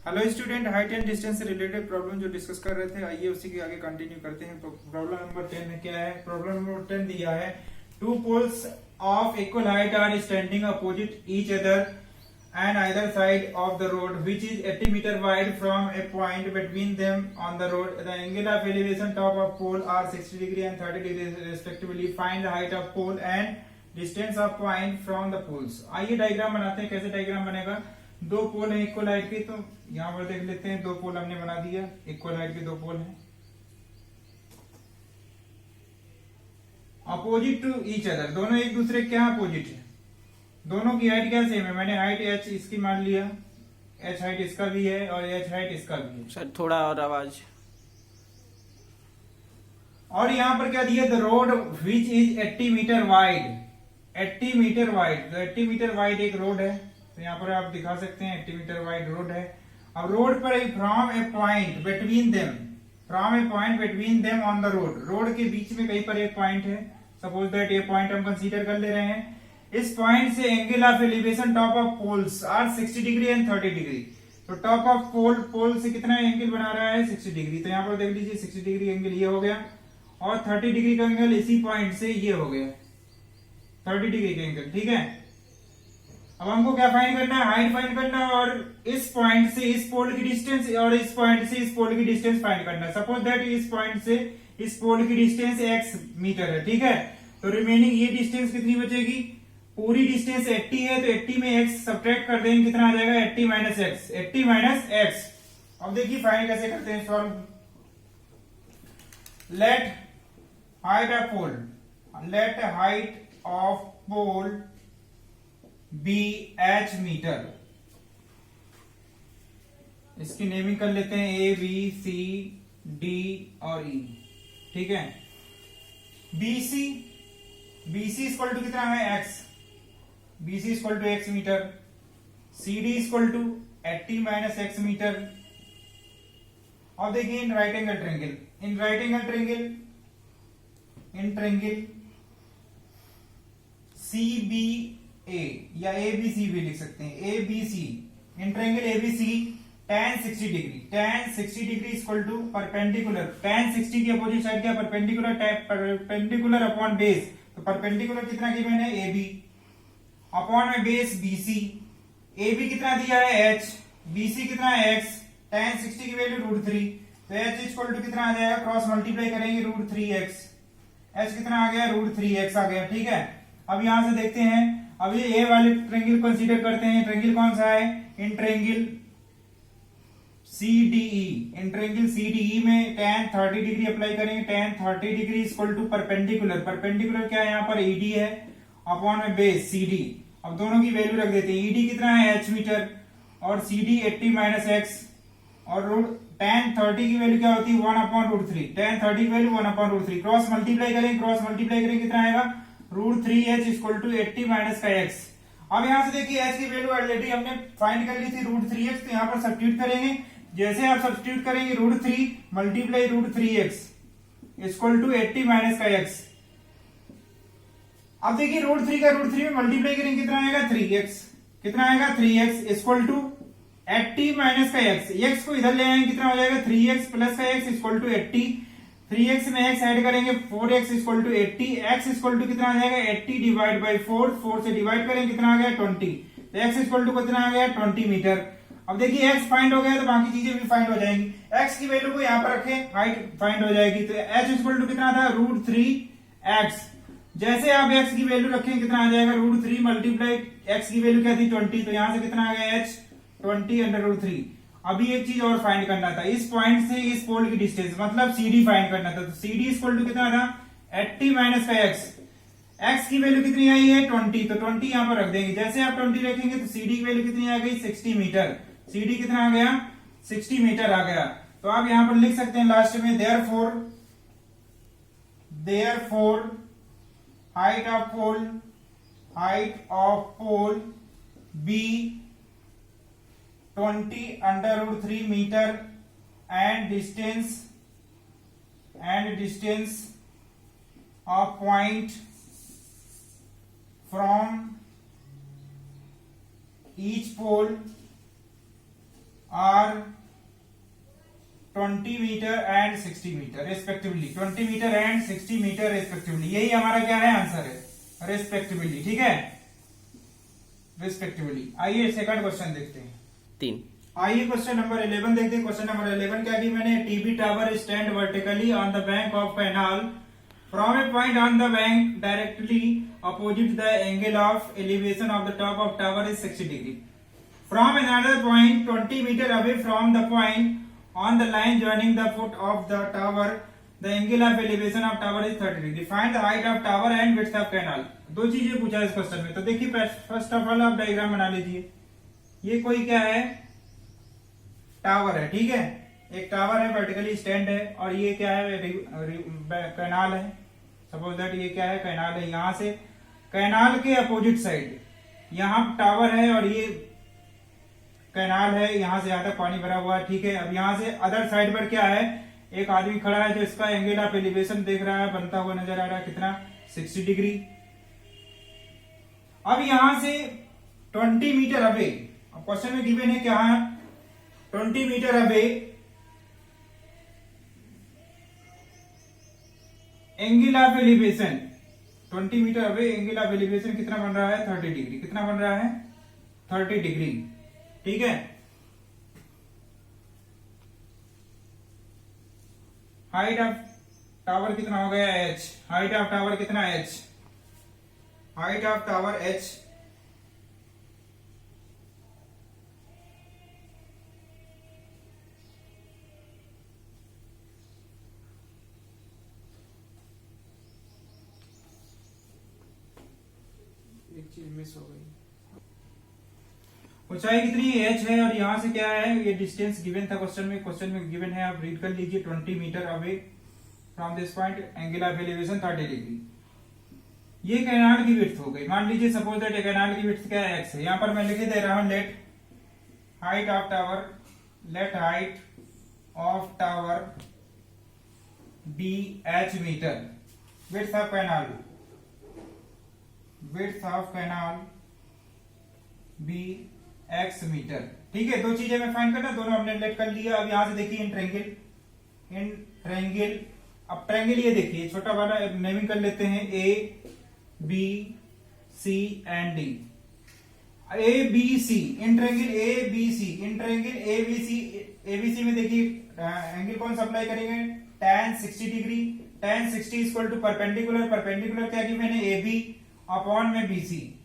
Hello student, height and distance से related problem जो discuss कर रहे थे, आइए उसी के आगे कंटिन्यू करते हैं। तो प्रॉब्लम नंबर 10 में क्या है? प्रॉब्लम नंबर 10 दिया है, two poles of equal height are standing opposite each other and either side of the road which is 80 metre wide from a point between them on the road. The angle of elevation top of pole are 60 degree and 30 degree respectively. Find the height of pole and distance of point from the poles. आइए diagram बनाते हैं। कैसे diagram बनेगा? दो पोल है equal height के, तो यहां पर देख लेते हैं। दो पोल हमने बना दिया, इक्वल हाइट के दो पोल हैं, अपोजिट टू ईच अदर, दोनों एक दूसरे के क्या अपोजिट है, दोनों की हाइट क्या सेम है। मैंने हाइट h इसकी मान लिया, h हाइट इसका भी है और h हाइट इसका भी है। सर थोड़ा और आवाज। और यहाँ पर क्या दिया? The road which is 80 metre wide, 80 metre wide, तो 80 मीटर वाइड एक रोड है। तो यहाँ पर आप दिखा सकते हैं 80 मीटर वाइड रोड है। अब रोड पर from a point between them, from a point between them on the road, road के बीच में कहीं पर एक पॉइंट है। सपोज दैट ये पॉइंट हम कंसीडर कर ले रहे हैं। इस पॉइंट से angle of elevation top of poles are 60 degree and 30 degree. तो टॉप ऑफ पोल से कितना एंगल बना रहा है? 60 डिग्री। तो यहाँ पर देख लीजिए 60 डिग्री एंगल ये हो गया और 30 डिग्री का एंगल इसी पॉइंट से ये हो गया 30 डिग्री का एंगल। ठीक है, अब हमको क्या फाइंड करना है? हाइट फाइंड करना है और इस पॉइंट से इस पोल की डिस्टेंस और इस पॉइंट से इस पोल की डिस्टेंस फाइंड करना है। सपोज दैट इस पॉइंट से इस पोल की डिस्टेंस x मीटर है। ठीक है, तो रिमेनिंग ये डिस्टेंस कितनी बचेगी? पूरी डिस्टेंस 80 है, तो 80 में x सब्ट्रैक्ट कर देंगे, कितना आ जाएगा? 80 माइनस एक्स, 80 माइनस एक्स। अब देखिए फाइंड कैसे करते हैं, solve. Let height of pole, let height of pole be h metre. इसकी नेमिंग कर लेते हैं ए बी सी डी और ई। ठीक है, बीसी, बीसी इक्वल टू कितना है? x, BC equal to x metre. CD equal to 80 minus x metre. अब देखिए in right angle triangle, in right angle triangle, in triangle CBA या ABC भी लिख सकते हैं, ABC, in triangle ABC tan 60 degree, tan 60 degree equal to perpendicular, tan 60 की opposite side क्या? Perpendicular, perpendicular upon base. तो परपेंडिकुलर कितना given है? AB अपॉन में बेस BC। AB कितना दिया है? h, BC कितना है? x, tan 60 की वैल्यू √3, तो h इक्वल टू कितना आ जाएगा? क्रॉस मल्टीप्लाई करेंगे √3x, h कितना आ गया? √3x आ गया। ठीक है, अब यहां से देखते हैं, अब ये ए वाले ट्रेंगल कंसीडर करते हैं। ट्रेंगल कौन सा है? In triangle CDE, in triangle CDE में tan 30 डिग्री अप्लाई करेंगे। tan 30 degree equal to perpendicular, perpendicular क्या है यहाँ पर? ED है अपॉन में बेस CD। अब दोनों की वैल्यू रख देते हैं। ED कितना है? h मीटर और CD 80 माइनस एक्स, और tan 30 की वैल्यू क्या होती है? 1/√3, tan 30 की वैल्यू 1/√3, क्रॉस मल्टीप्लाई करेंगे, क्रॉस मल्टीप्लाई करेंगे कितना आएगा? √3h इक्वल टू 80 माइनस का x। अब यहां से देखिए h की वैल्यू ऑलरेडी हमने फाइंड कर ली थी √3x, तो यहां पर सब्स्टिट्यूट करेंगे। जैसे आप सब्स्टिट्यूट करेंगे √3 multiply √3x equal to 80 minus का x। अब देखिए √3 का √3 में मल्टीप्लाई करेंगे, कितना आएगा? 3x, कितना आएगा? 3x इक्वल टू 80 माइनस का x। x को इधर ले आएंगे, कितना हो जाएगा? 3x प्लस का x इक्वल टू 80। 3x में x ऐड करेंगे, 4x equal to 80, x equal to कितना आ जाएगा? 80 डिवाइड बाई 4, 4 से डिवाइड करेंगे, कितना आ गया? 20। तो x इक्वल टू कितना आ गया? 20 मीटर। अब देखिए x फाइंड हो गया, तो बाकी चीजें भी फाइंड हो जाएंगी। x की वैल्यू को यहाँ पर रखें, हाइट फाइंड हो जाएगी। तो h इक्वल टू कितना था? √3x। जैसे आप x की वैल्यू रखें, कितना आ जाएगा? √3 मल्टीप्लाई x की वैल्यू क्या थी? 20, तो यहां से कितना आ गया? h 20/√3। अभी एक चीज और फाइंड करना था, इस पॉइंट से इस पोल की डिस्टेंस, मतलब CD फाइंड करना था। तो CD इक्वल टू कितना था? 80 माइनस का x। x की वैल्यू कितनी आई है? 20, तो 20 यहां पर रख देंगे। जैसे आप 20 रखेंगे तो CD की वैल्यू कितनी आ गई? 60 मीटर। CD कितना आ गया? 60 मीटर आ गया। तो आप यहां पर लिख सकते हैं लास्ट में, therefore height of pole be 20/√3 metre and distance of point from each pole are 20 metre and 60 metre respectively, 20 metre and 60 metre respectively, यही हमारा क्या है आंसर है, रेस्पेक्टिवली। ठीक है, रेस्पेक्टिवली। आइए सेकंड क्वेश्चन देखते हैं। 3। आइए क्वेश्चन नंबर 11 देखते हैं। क्वेश्चन नंबर 11 क्या की मैंने, TV tower stand vertically on the bank of canal from a point on the bank directly opposite the angle of elevation of the top of tower is 60 degree from another point 20 metre away from the point on the line joining the foot of the tower, the angle of elevation of tower is 30 degree. Find the height of tower and width of canal. दो चीजें पूछा है इस question में। तो देखिए first of all आप diagram बना लीजिए। ये कोई क्या है, टावर है। ठीक है, एक टावर है, वर्टिकली स्टैंड है, और ये क्या है, कैनाल है। सपोज दैट ये क्या है, कैनाल है। यहां से कैनाल के अपोजिट साइड यहाँ टावर है और ये कैनाल है, यहां से यहां तक पानी भरा हुआ है। ठीक है, अब यहां से अदर साइड पर क्या है, एक आदमी खड़ा है जो इसका एंगल ऑफ एलिवेशन देख रहा है, बनता हुआ नजर आ रहा है, कितना, 60 डिग्री। अब यहां से 20 मीटर अवे, क्वेश्चन में गिवन है क्या है, 20 metre away angle of elevation, 20 metre away angle of elevation कितना बन रहा है, 30 डिग्री। कितना बन रहा है, 30 डिग्री। ठीक है, हाइट ऑफ टावर कितना हो गया, h। हाइट ऑफ टावर कितना, h। Height of tower h एक चीज मिस हो गई। ऊंचाई कितनी h है और यहां से क्या है, ये डिस्टेंस गिवन था क्वेश्चन में। क्वेश्चन में गिवन है, आप रीड कर लीजिए, 20 metre away from this point angle of elevation 30 degree. ये कैनाल की विड्थ हो गई। मान लीजिए सपोज दैट कैनाल की विड्थ क्या है, x है। यहां पर मैं लिख दे रहा हूं, let height of tower, let height of tower be h metre, width of canal, width of canal be x metre. ठीक है, दो चीजें मैं फाइंड करना, दोनों हमने लेट कर लिया। अब यहां से देखिए इन ट्रायंगल, अब ट्रायंगल ये देखिए, छोटा वाला नेमिंग कर लेते हैं, A B C and D. A B C, in triangle A B C, in triangle A B C, A B C में देखिए एंगल कौन सा अप्लाई करेंगे, tan 60 degree. tan 60 equal to perpendicular, perpendicular क्या की मैंने, ए बी अपॉन में B C.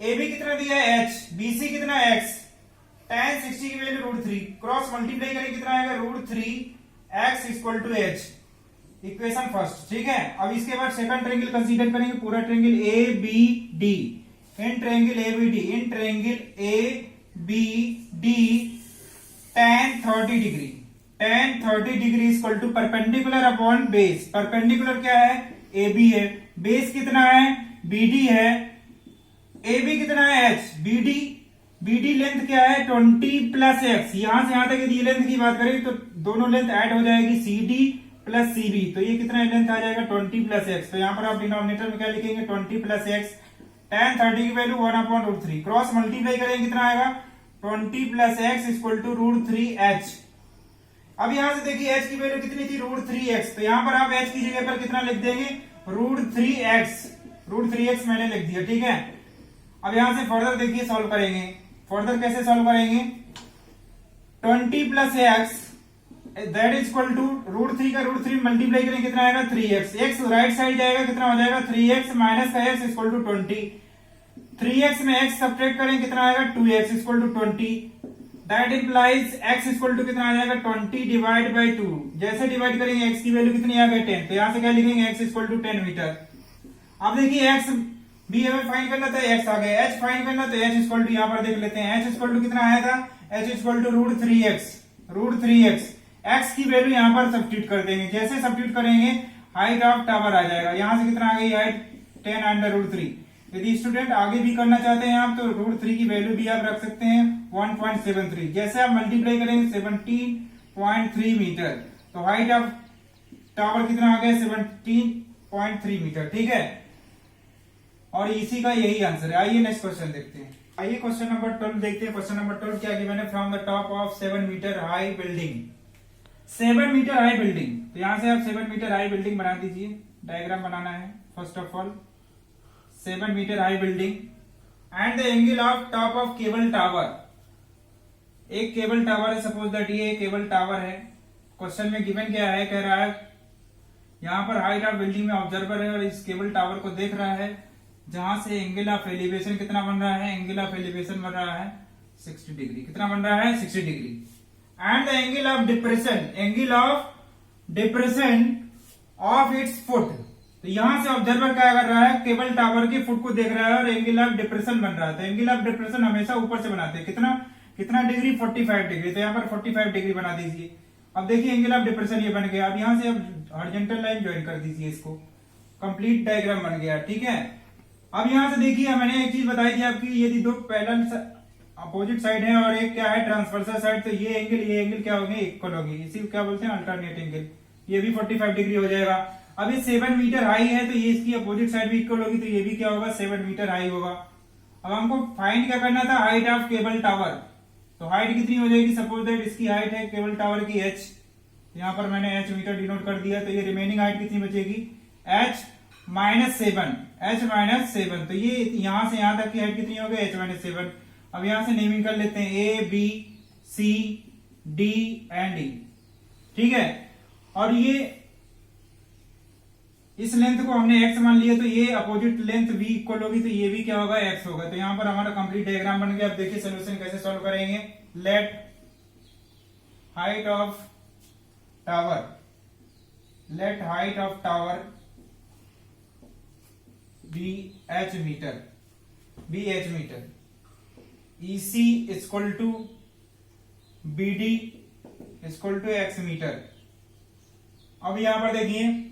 A B कितना दिया है, h, BC कितना है, x। tan 60 की वैल्यू √3, क्रॉस मल्टीप्लाई करेंगे कितना आएगा, √3x equal to h। Equation first. ठीक है, अब इसके बाद सेकंड ट्रायंगल कंसीडर करेंगे, पूरा triangle A B D. In triangle A B D, in triangle A B D tan 30 degree, tan 30 degree equal to perpendicular upon base. Perpendicular क्या है, A B है, बेस कितना है, बी डी है, ए B कितना है, h। BD लेंथ क्या है, 20 प्लस x। यहां से यहां तक यदि लेंथ की बात करें तो दोनों लेंथ ऐड हो जाएगी, CD प्लस CB। तो ये कितना लेंथ आ जाएगा, 20 प्लस x। तो यहां पर आप डिनोमिनेटर में क्या लिखेंगे, 20 प्लस x। tan 30 की वैल्यू 1/√3, क्रॉस मल्टीप्लाई करेंगे कितना आएगा, 20 plus x equal to √3h। अब यहां से देखिए h की वैल्यू कितनी थी, √3x। तो यहां पर आप h की जगह पर कितना लिख देंगे, √3x। √3x मैंने लिख दिया। ठीक है, अब यहां से फर्दर देखिए सॉल्व करेंगे। फर्दर कैसे सॉल्व करेंगे, 20 plus x that is equal to √3 का √3 मल्टीप्लाई करेंगे कितना आएगा, 3x। x राइट साइड जाएगा, कितना हो जाएगा, 3x माइनस का x इक्वल टू 20। 3x में x सब्ट्रैक्ट करेंगे कितना आएगा, 2x equal to 20। That implies x equal to कितना आ जाएगा, 20 डिवाइड बाई 2। जैसे डिवाइड करेंगे x की वैल्यू कितनी आ गई, 10। तो यहां से क्या लिखेंगे, x इक्वल टू 10 मीटर। अब देखिए x बी हमें फाइंड करना था, x आ गया, h फाइंड करना तो h इक्वल टू यहां पर देख लेते हैं, h इक्वल टू कितना आया था, h equal to √3x। x की वैल्यू यहां पर सब्स्टिट्यूट कर देंगे। जैसे सब्स्टिट्यूट करेंगे हाइट ऑफ टावर आ जाएगा, यहां से कितना आ गई हाइट, 10√3। यदि स्टूडेंट आगे भी करना चाहते हैं आप तो √3 की वैल्यू भी आप रख सकते हैं 1.73। जैसे आप मल्टीप्लाई करेंगे 17.3 मीटर, तो हाइट ऑफ टावर कितना आ गया, 17.3 मीटर। ठीक है, और इसी का यही आंसर है। आइए नेक्स्ट क्वेश्चन देखते हैं। आइए क्वेश्चन नंबर 12 देखते हैं। क्वेश्चन नंबर 12 क्या गिवन है? From the top of 7 metre high building, 7 metre high building. तो यहां से आप 7 मीटर हाई बिल्डिंग बना दीजिए। डायग्राम बनाना है first of all. 7 metre high building and the angle of top of cable tower. एक केबल टावर है, सपोज दैट ये केबल टावर है। क्वेश्चन में गिवन क्या है? कह रहा है यहां पर हाइट ऑफ बिल्डिंग में ऑब्जर्वर है और इस केबल टावर को देख रहा है, जहां से एंगल ऑफ एलिवेशन कितना बन रहा है? एंगल ऑफ एलिवेशन बन रहा है 60 डिग्री। कितना बन रहा है? 60 degree. And the angle of depression, angle of depression of its foot. तो यहां से ऑब्जर्वर क्या कर रहा है? केबल टावर के फुट को देख रहा है और एंगल ऑफ डिप्रेशन बन रहा है। तो एंगल ऑफ डिप्रेशन हमेशा ऊपर से बनाते हैं। कितना डिग्री? 45 डिग्री। तो यहाँ पर 45 डिग्री बना दीजिए। अब देखिए एंगल ऑफ डिप्रेशन ये बन गया। अब यहां से अब हॉरिजॉन्टल लाइन ज्वाइन कर दीजिए इसको। कंप्लीट डायग्राम बन गया, ठीक है। अब यहां से देखिए, मैंने एक चीज बताई थी आपकी, यदि दो पैरेलल अपोजिट साइड है और एक क्या है? Transversal side. तो ये एंगल क्या होंगे? इक्वल होंगे। इसी को क्या बोलते हैं? Alternate angle. ये भी 45 डिग्री हो जाएगा। अब ये 7 मीटर हाई है तो ये इसकी अपोजिट साइड भी इक्वल होगी, तो ये भी क्या होगा? 7 मीटर हाई होगा। अब हमको फाइंड क्या करना था? Height of cable tower. तो हाइट कितनी हो जाएगी? सपोज दैट इसकी हाइट है केबल टावर की h, यहाँ पर मैंने h मीटर डिनोट कर दिया। तो ये रिमेनिंग हाइट कितनी बचेगी? h minus 7। तो ये यहां से यहां तक की हाइट कितनी हो गई? h-7। अब यहां से नेमिंग कर लेते हैं A, B, C, D and E, ठीक है। और ये इस लेंथ को हमने x मान लिया, तो ये अपोजिट लेंथ v इक्वल होगी, तो ये भी क्या होगा? x होगा। तो यहां पर हमारा कंप्लीट डायग्राम बन गया। अब देखिए सोल्यूशन कैसे सॉल्व करेंगे। Let height of tower be h metre, EC equal to BD equal to x metre. अब यहां पर देखिए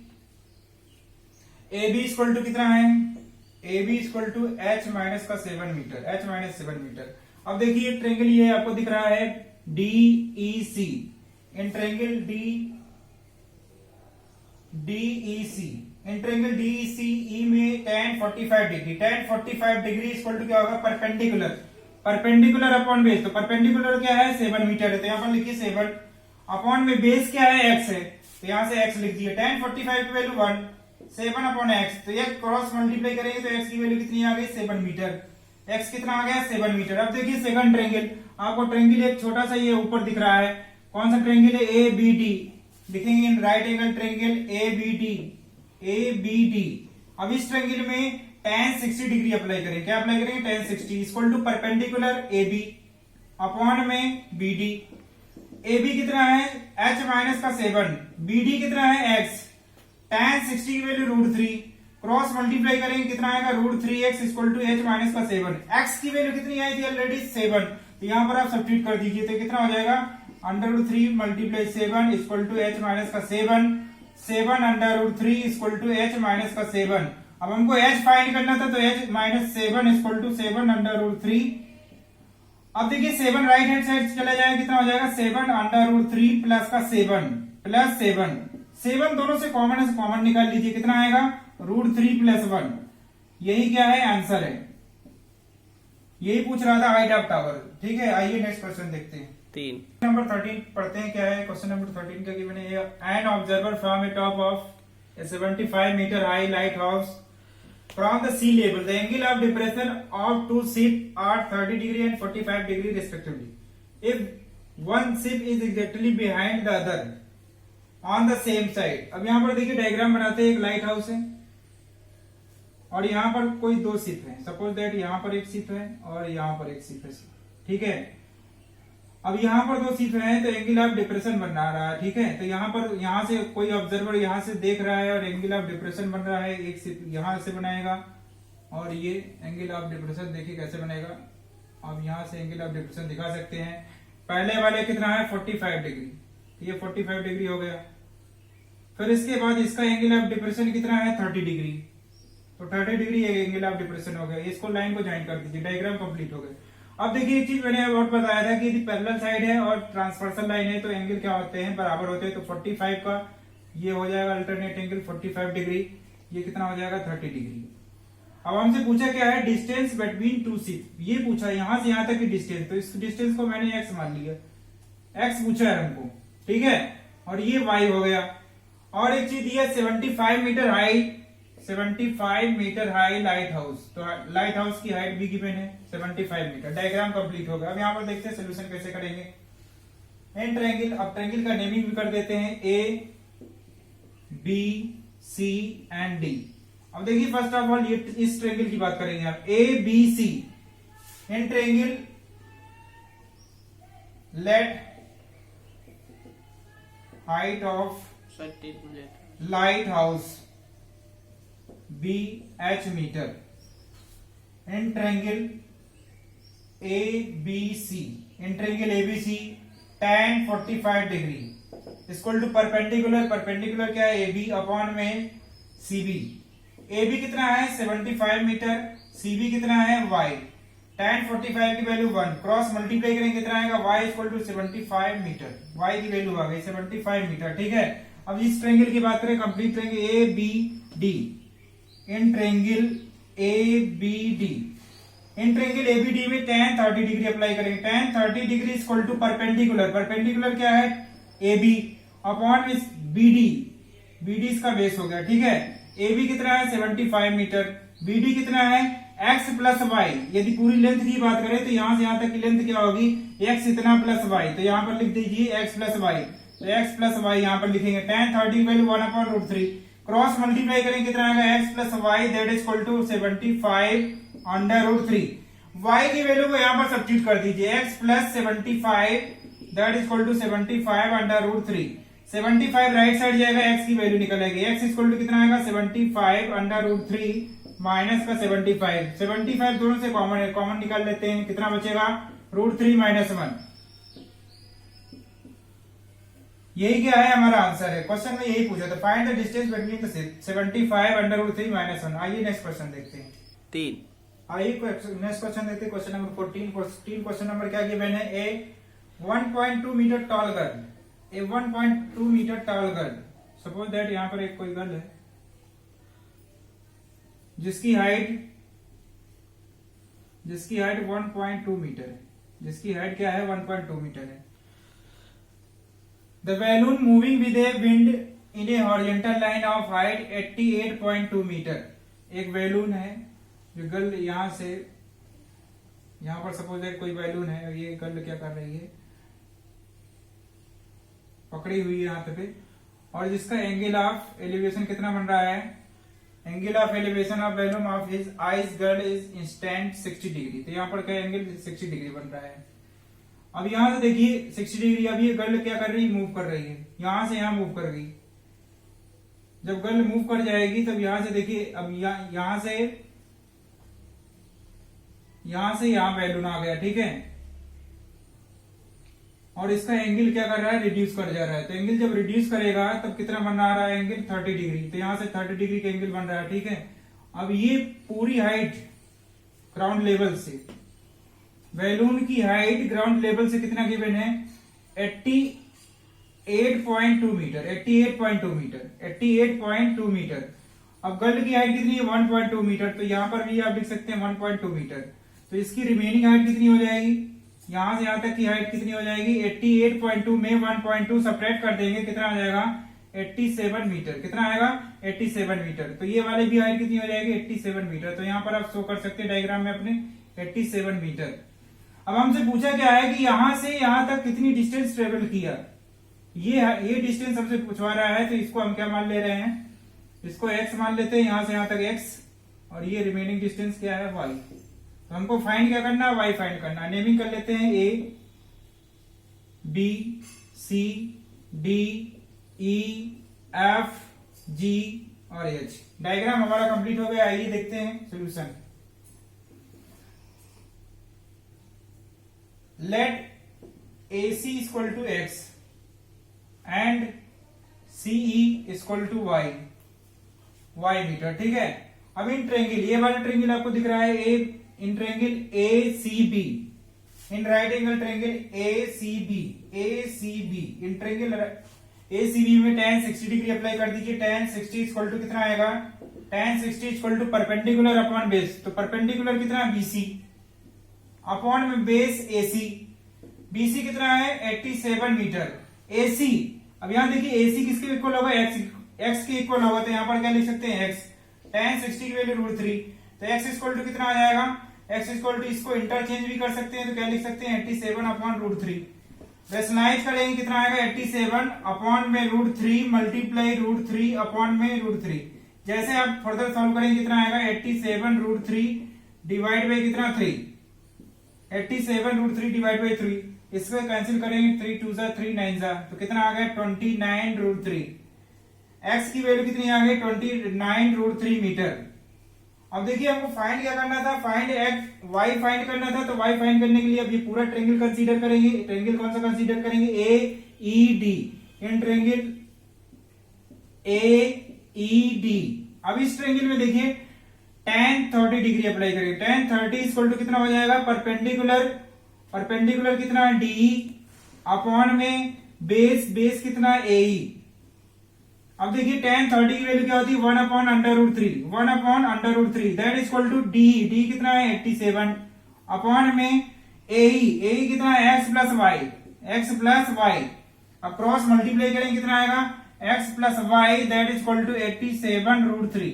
AB इक्वल टू कितना है? AB equal to h minus का 7 मीटर। अब देखिए ट्रेंगल ये आपको दिख रहा है DEC। In triangle DEC E में tan 45 degree. tan 45 degree equal to क्या होगा? Perpendicular upon base. तो परपेंडिकुलर क्या है? 7 मीटर है। तो यहाँ पर लिखिए 7 अपॉन में बेस क्या है? x है। तो यहां से x लिख दिए। tan 45 की वैल्यू 1, 7 अपॉन x। तो ये क्रॉस मल्टीप्लाई करेंगे तो x की वैल्यू कितनी आ गई? 7 मीटर। x कितना आ गया? 7 मीटर। अब देखिए सेकंड ट्रेंगल, आपको ट्रेंगल एक छोटा सा ये ऊपर दिख रहा है। कौन सा ट्रेंगल है? ABD। लिखेंगे इन राइट एंगल ट्रेंगल ABD। अब इस ट्रेंगल में tan 60 डिग्री अप्लाई करेंगे। क्या अप्लाई करेंगे? tan 60 equal to perpendicular AB upon में BD। AB कितना है? h माइनस का 7। BD कितना है? x। tan 60 की वैल्यू √3, क्रॉस मल्टीप्लाई करेंगे कितना आएगा? √3x equal to h minus का 7। x की वैल्यू कितनी आई थी? ऑलरेडी 7। तो यहां पर आप सब्स्टिट्यूट कर दीजिए। तो कितना हो जाएगा? √3 multiply 7 equal to h minus का 7 √3 इक्वल टू h माइनस का 7। अब हमको h फाइंड करना था, तो h माइनस 7 इक्वल टू 7 √3। अब देखिए 7 राइट हैंड साइड चला जाएगा, कितना हो जाएगा? 7 √3 प्लस का 7 7 दोनों से कॉमन है, कॉमन निकाल लीजिए। कितना आएगा? √3 प्लस 1। यही क्या है? आंसर है। यही पूछ रहा था हाइट ऑफ टावर, ठीक है। आइए नेक्स्ट क्वेश्चन देखते हैं। 3 नंबर 13 पढ़ते हैं। क्या है क्वेश्चन नंबर 13 का? गिवन है an observer from a top of a 75 metre high lighthouse from the sea level, the angle of depression of two ship are 30 degree and 45 degree respectively. If one ship is exactly behind the other on the same side. अब यहां पर देखिए diagram बनाते हैं। एक light house है और यहां पर कोई दो शिप है। सपोज दैट यहां पर एक शिप है और यहां पर एक शिप है, ठीक है। अब यहां पर दो शिप है तो एंगल ऑफ डिप्रेशन बन रहा है, ठीक है। तो यहां से कोई ऑब्जर्वर यहां से देख रहा है और एंगल ऑफ डिप्रेशन बन रहा है। एक शिप यहां से बनाएगा और ये एंगल ऑफ डिप्रेशन देखिए कैसे बनेगा। अब यहां से एंगल ऑफ डिप्रेशन दिखा सकते हैं। पहले वाले कितना है? 45 डिग्री। ये 45 डिग्री हो गया। फिर इसके बाद इसका एंगल ऑफ डिप्रेशन कितना है? 30 डिग्री। तो 30 डिग्री एंगल ऑफ डिप्रेशन हो गया। इसको लाइन को ज्वाइन कर दीजिए। डायग्राम कंप्लीट हो गया। अब देखिए एक चीज मैंने और बताया था कि यदि पैरेलल साइड है और ट्रांसवर्सल लाइन है तो एंगल क्या होते हैं? बराबर होते हैं। तो 45 का ये हो जाएगा अल्टरनेट एंगल 45 डिग्री। ये कितना हो जाएगा? 30 डिग्री। अब हमसे पूछा क्या है, डिस्टेंस बिटवीन टू सीट, ये पूछा यहां से यहां तक की डिस्टेंस, तो इस डिस्टेंस को मैंने एक्स मान लिया, एक्स पूछा है हमको, ठीक है, और ये वाई हो गया। और एक चीज दिया 75 metre height, 75 metre high lighthouse, तो लाइट हाउस की हाइट भी गिवन है 75 मीटर। डायग्राम कंप्लीट होगा। अब यहाँ पर देखते हैं सोल्यूशन कैसे करेंगे। एन ट्रायंगल, अब ट्रायंगल का नेमिंग भी कर देते हैं, A B C and D. अब देखिए फर्स्ट ऑफ ऑल ये इस ट्रायंगल की बात करेंगे आप, A B C in triangle, let height of lighthouse be H metre, in triangle A B C, in triangle A B C tan 45 degree equal to perpendicular, perpendicular क्या है, ए B upon में C B. ए B कितना है 75 metre, C B कितना है y, tan 45 की value 1, cross multiply करेंगे कितना आएगा y equal to 75 metre, y की वैल्यू आ गई 75 मीटर, ठीक है। अब इस ट्रायंगल की बात करें, complete triangle A B D, in triangle A B D, in triangle ABD में tan 30 डिग्री अप्लाई करेंगे, tan 30 degree equal to perpendicular, perpendicular क्या है AB अपॉन इस BD, BD इसका बेस हो गया, ठीक है। AB कितना है 75 मीटर, BD कितना है x प्लस y, यदि पूरी लेंथ की बात करें तो यहां से यहां तक की लेंथ क्या होगी x इतना प्लस y, तो यहां पर लिख दीजिए x प्लस y, तो x प्लस y यहां पर लिखेंगे, tan 30 वैल्यू 1/√3, क्रॉस मल्टीप्लाई करेंगे कितना आएगा x plus y that is equal to 75 √3, y की वैल्यू को यहां पर सब्स्टिट्यूट कर दीजिए, x plus 75 that is equal to 75 √3, 75 right side जाएगा, x की वैल्यू निकल आएगी, x इक्वल टू कितना आएगा 75 √3 माइनस का 75, 75 दोनों से कॉमन है, कॉमन निकाल लेते हैं, कितना बचेगा √3 माइनस 1। यही क्या है हमारा आंसर है, क्वेश्चन में यही पूछा था, find the distance between the 75 √3 minus 1। आइए नेक्स्ट क्वेश्चन देखते हैं, 3। आइए नेक्स्ट क्वेश्चन देखते हैं, क्वेश्चन नंबर 14 क्वेश्चन नंबर क्या गिवन है, a 1.2 metre tall girl, a 1.2 metre tall girl, suppose that यहां पर एक कोई गर्ल है जिसकी हाइट 1.2 मीटर है, जिसकी हाइट क्या है 1.2 मीटर है। The balloon moving with a wind in a horizontal line of height 88.2 metre, एक बैलून है जो गर्ल यहां से, यहां पर सपोज दैट कोई बैलून है और ये गर्ल क्या कर रही है, पकड़ी हुई है हाथ पे, और जिसका एंगल ऑफ एलिवेशन कितना बन रहा है, angle of elevation of balloon of his eyes girl is instant 60 degree, तो यहाँ पर क्या एंगल 60 डिग्री बन रहा है। अब यहां से देखिए 60 डिग्री, अब ये गर्ल क्या कर रही है, मूव कर रही है, यहां से यहां मूव कर गई, जब गर्ल मूव कर जाएगी तब यहां से देखिए, अब यहां से यहां बैलून आ गया, ठीक है, और इसका एंगल क्या कर रहा है, रिड्यूस कर जा रहा है, तो एंगल जब रिड्यूस करेगा तब कितना बन रहा है एंगल 30 डिग्री, तो यहां से 30 डिग्री का एंगल बन रहा है, ठीक है। अब ये पूरी हाइट ग्राउंड लेवल से, बैलून की हाइट ग्राउंड लेवल से कितना गिवन है 88.2 मीटर, 88.2 मीटर, 88.2 मीटर। अब गर्ल की हाइट कितनी है 1.2 मीटर, तो यहां पर भी आप लिख सकते हैं 1.2 मीटर, तो इसकी रिमेनिंग हाइट कितनी हो जाएगी, यहां से यहां तक की हाइट कितनी हो जाएगी 88.2 में 1.2 सब्ट्रैक्ट कर देंगे, कितना आ जाएगा 87 मीटर, कितना आएगा 87 मीटर, तो ये वाले भी हाइट कितनी हो जाएगी 87 मीटर, तो यहां पर आप शो कर सकते हैं डायग्राम में अपने 87 मीटर। अब हमसे पूछा क्या है कि यहां से यहां तक कितनी डिस्टेंस ट्रेवल किया, ये डिस्टेंस हमसे पूछवा रहा है, तो इसको हम क्या मान ले रहे हैं, इसको x मान लेते हैं, यहां से यहां तक x, और ये रिमेनिंग डिस्टेंस क्या है y, तो हमको फाइंड क्या करना है, y फाइंड करना है। नेमिंग कर लेते हैं A B C D E F G और H। डायग्राम हमारा कंप्लीट हो गया, आइए देखते हैं solution. Let AC equal to x and CE equal to y metre, ठीक है। अब इन ट्रायंगल, ये वाला ट्रायंगल आपको दिख रहा है in triangle ACB, in right angle triangle ACB, in triangle ACB में tan 60 डिग्री अप्लाई कर दीजिए। tan 60 इक्वल टू कितना आएगा, tan 60 equal to perpendicular upon base, तो परपेंडिकुलर कितना BC अपॉन में बेस AC, BC कितना है 87 मीटर। AC, अब यहां देखिए AC किसके इक्वल होगा, x के इक्वल होगा, तो यहां पर क्या लिख सकते हैं x, tan 60 की वैल्यू √3, तो x इक्वल टू कितना आ जाएगा, x इक्वल टू इसको इंटरचेंज भी कर सकते हैं, तो क्या लिख सकते हैं 87 अपॉन √3, रेशनलाइज करेंगे कितना आएगा 87 अपॉन में √3 मल्टीप्लाई √3 अपॉन में √3। जैसे आप फर्दर सॉल्व करेंगे कितना आएगा 87 √3 डिवाइड बाई कितना 3, 87 √3 डिवाइड बाई 3, इसको कैंसिल करेंगे 3 2 जा 3 9 जा, तो कितना आ गया 29 √3। x की वैल्यू कितनी आ गई 29 √3 मीटर। अब देखिए हमको फाइंड क्या करना था, फाइंड x y फाइंड करना था, तो y फाइंड करने के लिए अब ये पूरा ट्रायंगल कंसीडर करेंगे। ट्रायंगल कौन सा कंसीडर करेंगे, AED, इन ट्रायंगल AED। अब इस ट्रायंगल में देखिए tan 30 डिग्री अप्लाई करेंगे, tan 30 इक्वल टू कितना हो जाएगा, परपेंडिकुलर कितना DE अपॉन में बेस कितना AE। अब देखिए tan 30 की वैल्यू क्या होती है 1 upon √3 that is equal to D कितना है 87 अपॉन में AE कितना है x प्लस y। अब क्रॉस मल्टीप्लाई करेंगे कितना आएगा x plus y that is equal to 87 √3।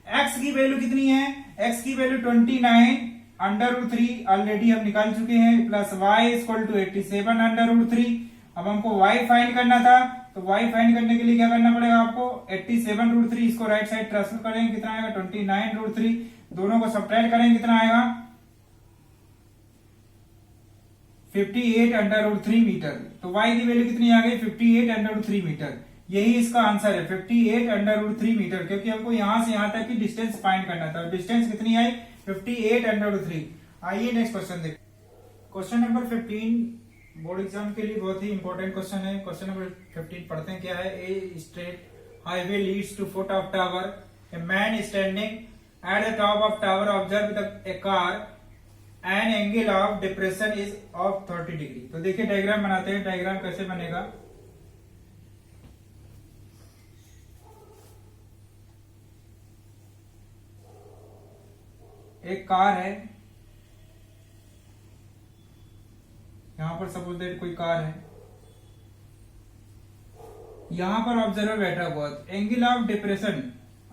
x की वैल्यू कितनी है, x की वैल्यू 29 √3 ऑलरेडी हम निकाल चुके हैं, प्लस y इक्वल टू 87 √3। अब हमको y फाइंड करना था, तो y फाइंड करने के लिए क्या करना पड़ेगा आपको 87 √3, इसको राइट साइड ट्रांसफर करेंगे कितना आएगा 29 √3, दोनों को सब्ट्रैक्ट करेंगे कितना आएगा 58 √3 मीटर। तो y की वैल्यू कितनी आ गई 58 √3 मीटर। यही इसका आंसर है 58 √3 मीटर, क्योंकि हमको यहां से यहां तक की डिस्टेंस फाइंड करना था। डिस्टेंस कितनी आई 58 √3। आइए नेक्स्ट क्वेश्चन देखते हैं। क्वेश्चन नंबर 15 बोर्ड एग्जाम के लिए बहुत ही इंपॉर्टेंट क्वेश्चन है। क्वेश्चन नंबर 15 पढ़ते हैं क्या है। A straight highway leads to foot of tower, a man standing at the top of tower observe a car, an angle of depression is of 30 degree. तो देखिए डायग्राम बनाते हैं, diagram कैसे बनेगा। एक कार है, यहां पर सपोज दैट कोई कार है, यहां पर ऑब्जर्वर बैठा हुआ, एंगल ऑफ डिप्रेशन।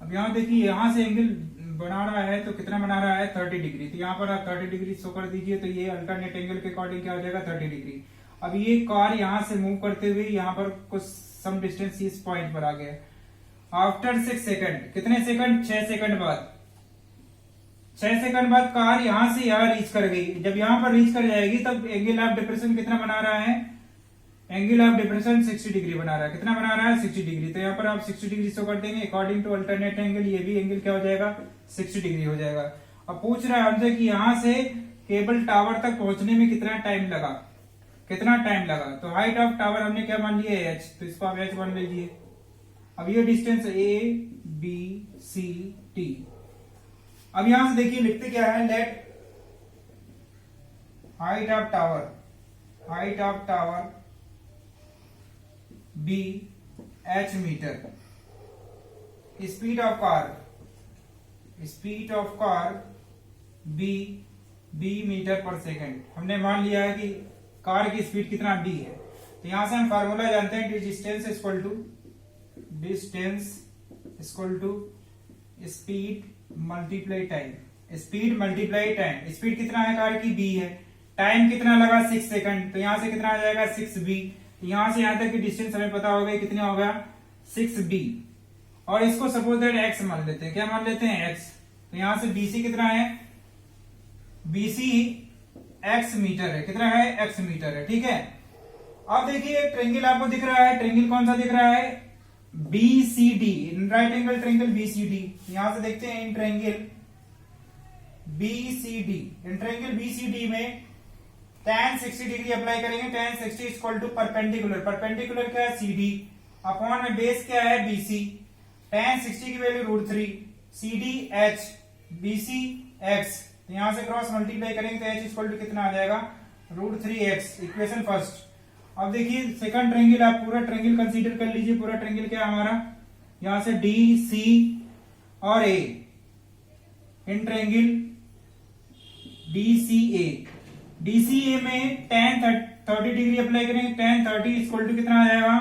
अब यहां देखिए यहां से एंगल बना रहा है, तो कितना बना रहा है 30 डिग्री। तो यहां पर आप 30 डिग्री शो कर दीजिए, तो ये अल्टरनेट एंगल के अकॉर्डिंग क्या हो जाएगा 30 डिग्री। अब ये कार यहां से मूव करते हुए यहां पर कुछ सम डिस्टेंस इस पॉइंट पर आ गया। आफ्टर 6 सेकंड, कितने सेकंड 6 सेकंड बाद, 6 सेकंड बाद कार यहां से यहां रीच कर गई। जब यहां पर रीच कर जाएगी तब एंगल ऑफ डिप्रेशन कितना बना रहा है, एंगल ऑफ डिप्रेशन 60 डिग्री बना रहा है। कितना बना रहा है 60 डिग्री। तो यहाँ पर आप 60 डिग्री शो कर देंगे अकॉर्डिंग टू अल्टरनेट एंगल, ये भी एंगल क्या हो जाएगा 60 डिग्री हो जाएगा। अब पूछ रहा है हमसे कि यहां से केबल टावर तक पहुंचने में कितना टाइम लगा, कितना टाइम लगा। तो हाइट ऑफ टावर हमने क्या मान लिया है h, तो इसको आप h मान लीजिए। अब ये डिस्टेंस ABCD। अब यहां से देखिए लिखते क्या है, let height of tower be h metre, speed of car b metre per second. हमने मान लिया है कि कार की स्पीड कितना b है। तो यहां से हम फार्मूला जानते हैं, distance equal to speed multiply time, speed कितना है कार की b है, टाइम कितना लगा 6 सेकंड, तो यहां से कितना आ जाएगा 6b। यहां से यहां तक की डिस्टेंस हमें पता होगा कितना होगा 6b, और इसको सपोज दैट x मान लेते हैं। क्या मान लेते हैं x। तो यहां से BC कितना है, BC x मीटर है, कितना है x मीटर है, ठीक है। अब देखिए ट्रायंगल आपको दिख रहा है, ट्रायंगल कौन सा दिख रहा है BCD, right angle triangle BCD। यहां से देखते हैं इन ट्रायंगल BCD में tan 60 डिग्री अप्लाई करेंगे। tan 60 इक्वल टू परपेंडिकुलर क्या है CD अपॉन में बेस क्या है BC। tan 60 की value √3, CD h, BC x। यहां से क्रॉस मल्टीप्लाई करेंगे तो h इक्वल टू कितना आ जाएगा √3x, इक्वेशन फर्स्ट। अब देखिए सेकंड ट्रायंगल, आप पूरा ट्रायंगल कंसीडर कर लीजिए। पूरा ट्रायंगल क्या है हमारा, यहां से डी सी और ए, इन ट्रायंगल डीसीए, डीसीए में tan 30 डिग्री अप्लाई करेंगे। tan 30 इक्वल टू कितना आ जाएगा,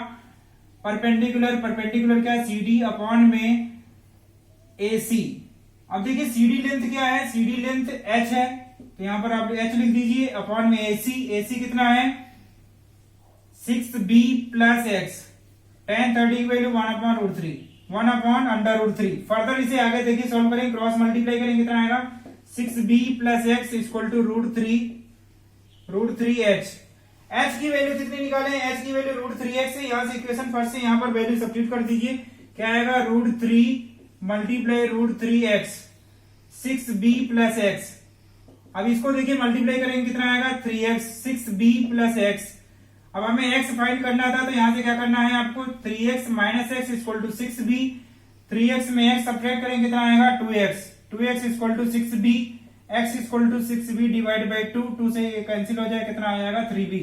परपेंडिकुलर, परपेंडिकुलर क्या है, CD अपॉन में AC। अब देखिए CD लेंथ क्या है, CD लेंथ h है, तो यहां पर आप h लिख दीजिए अपॉन में AC, AC कितना है 6b प्लस x, tan 30 की वैल्यू 1/√3, 1/√3। फर्दर इसे आगे देखिए सॉल्व करेंगे, क्रॉस मल्टीप्लाई करेंगे, कितना आएगा 6b plus x equal to √3h। h की वैल्यू कितनी निकालें, h की वैल्यू √3x है। यहां से इक्वेशन फर्स्ट से यहां पर वैल्यू सब्स्टिट्यूट कर दीजिए, क्या आएगा √3 multiply √3x, 6b plus x। अब इसको देखिए मल्टीप्लाई करेंगे, कितना आएगा 3x, 6b प्लस x। अब हमें x फाइंड करना था, तो यहां से क्या करना है आपको, 3x minus x equal to 6b, 3x में x सब्ट्रैक्ट करेंगे, कितना आएगा 2x, 2x equal to 6b, x equal to 6b divide by 2, 2 से कैंसिल हो जाए, कितना आ जाएगा 3b,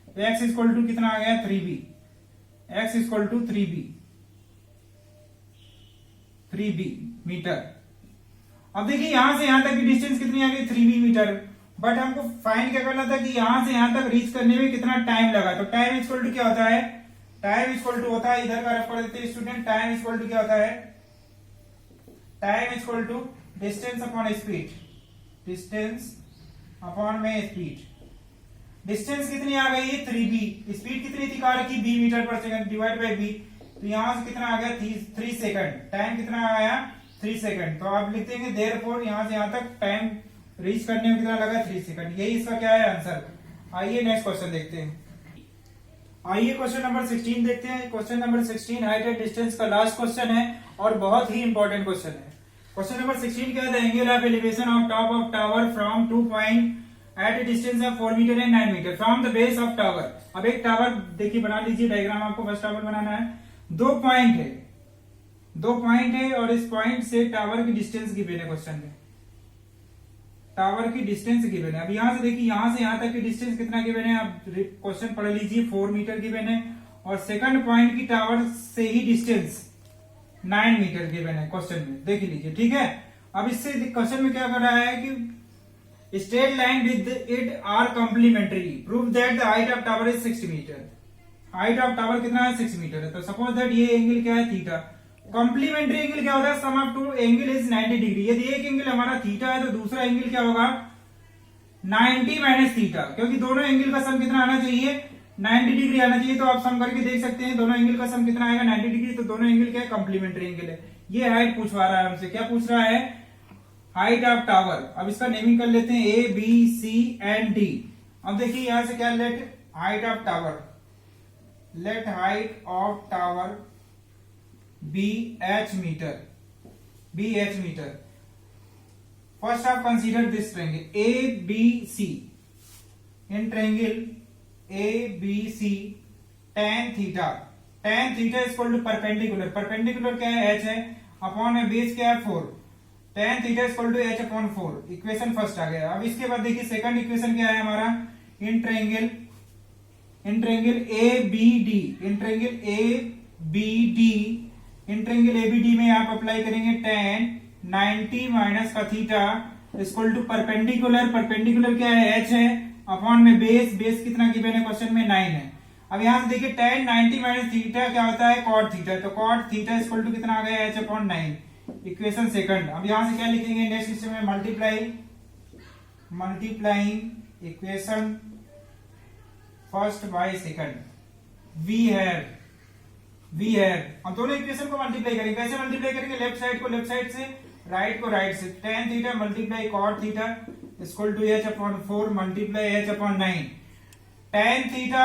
तो x इक्वल टू कितना आ गया 3b, x equal to 3b metre. अब देखिए यहां से यहां तक की डिस्टेंस कितनी आ गई 3b मीटर, बट हमको फाइंड क्या करना था कि यहां से यहां तक रीच करने में कितना टाइम लगा। तो टाइम इक्वल टू क्या होता है, टाइम इक्वल टू होता है, इधर का रफ कर देते हैं स्टूडेंट, टाइम इक्वल टू क्या होता है, time equal to distance upon speed, distance upon में स्पीड। डिस्टेंस कितनी आ गई है 3b, स्पीड कितनी थी कार की b metre per second divide by b, तो यहां से कितना आ गया 3 सेकंड, टाइम कितना आया 3 सेकंड। तो आप लिख देंगे देयरफॉर यहां से यहां तक टाइम रीच करने में कितना लगा 3 सेकंड। यही इसका क्या है आंसर। आइए नेक्स्ट क्वेश्चन देखते हैं। आइए क्वेश्चन नंबर 16 देखते हैं। Question number 16 height and distance का लास्ट क्वेश्चन है और बहुत ही इंपॉर्टेंट क्वेश्चन है। क्वेश्चन नंबर 16 क्या है, angle of elevation of top of tower from 2 point at distance of 4 metre and 9 metre from the base of tower. अब एक टावर देखिए बना लीजिए, डायग्राम आपको फर्स्ट टावर बनाना है। 2 पॉइंट है और इस पॉइंट से टावर की डिस्टेंस गिवन है क्वेश्चन में, टावर की डिस्टेंस गिवन है। अब यहां से देखिए यहां से यहां तक की डिस्टेंस कितना गिवन है, आप क्वेश्चन पढ़ लीजिए 4 मीटर गिवन है, और सेकंड पॉइंट की टावर से ही डिस्टेंस 9 मीटर गिवन है क्वेश्चन में, देख लीजिए ठीक है। अब इससे क्वेश्चन में क्या कर रहा है कि straight line with it are complementary, prove that the height of tower is 6 metre. Height of tower कितना है 6 मीटर है, तो सपोज दैट ये एंगल क्या है थीटा। कॉम्प्लीमेंट्री एंगल क्या होता है, सम ऑफ 2 एंगल इज 90 डिग्री। यदि एक एंगल हमारा थीटा है तो दूसरा एंगल क्या होगा 90 माइनस थीटा, क्योंकि दोनों एंगल का सम कितना आना चाहिए 90 डिग्री आना चाहिए। तो आप सम करके देख सकते हैं दोनों एंगल का सम कितना आएगा 90 डिग्री, तो दोनों एंगल क्या है कॉम्प्लीमेंट्री एंगल है। ये हाइट पूछवा रहा है हमसे, क्या पूछ रहा है हाइट ऑफ टावर। अब इसका नेमिंग कर लेते हैं A B C and D। अब देखिए यहां से क्या, let height of tower, let height of tower BH metre, BH metre. First आप consider this triangle ABC, in triangle ABC tan theta, tan theta equal to perpendicular, perpendicular क्या है h है, upon में बेस क्या है 4, tan theta equal to h upon 4। Equation first आ गया। अब इसके बाद देखिए सेकंड इक्वेशन क्या है हमारा, in triangle ABD, in triangle ABD, in triangle ABD में आप अप्लाई करेंगे tan 90 माइनस का theta equal to perpendicular, perpendicular क्या है h है, अपॉन में बेस, बेस कितना गिवन है क्वेश्चन में 9 है। अब यहां से देखिए tan 90 माइनस थीटा क्या होता है cot थीटा, तो cot थीटा इक्वल टू कितना आ गया h अपॉन 9, इक्वेशन सेकंड। अब यहां से क्या लिखेंगे नेक्स्ट इसमें multiplying equation first by second, we have हम दोनों इक्वेशन को मल्टीप्लाई करेंगे। कैसे मल्टीप्लाई करेंगे, लेफ्ट साइड को लेफ्ट साइड से, राइट को राइट से। tan theta multiply cot theta equal to h upon 4 multiply h upon 9। tan theta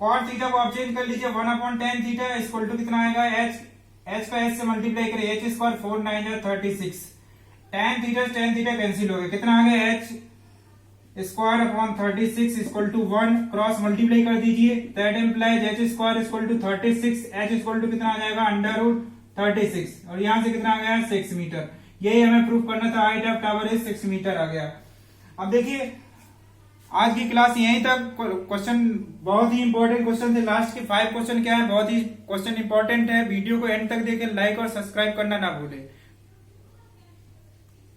cot theta को आप चेंज कर लीजिए, 1 upon tan theta equal to कितना आएगा h, h का h से मल्टीप्लाई करें, h square 4 9 36। tan theta cancel हो गया, कितना आ गया h square upon 36 equal to 1, cross multiply कर दीजिए, that implies h square equal to 36, h equal to कितना आ जाएगा √36, और यहां से कितना आ गया 6 मीटर। यही हमें प्रूफ करना था, height of tower is 6 metre आ गया। अब देखिए आज की क्लास यहीं तक। क्वेश्चन बहुत ही इंपॉर्टेंट क्वेश्चन थे, लास्ट के 5 क्वेश्चन क्या है, बहुत ही क्वेश्चन इंपॉर्टेंट है। वीडियो को एंड तक देखें, लाइक और सब्सक्राइब करना ना भूलें।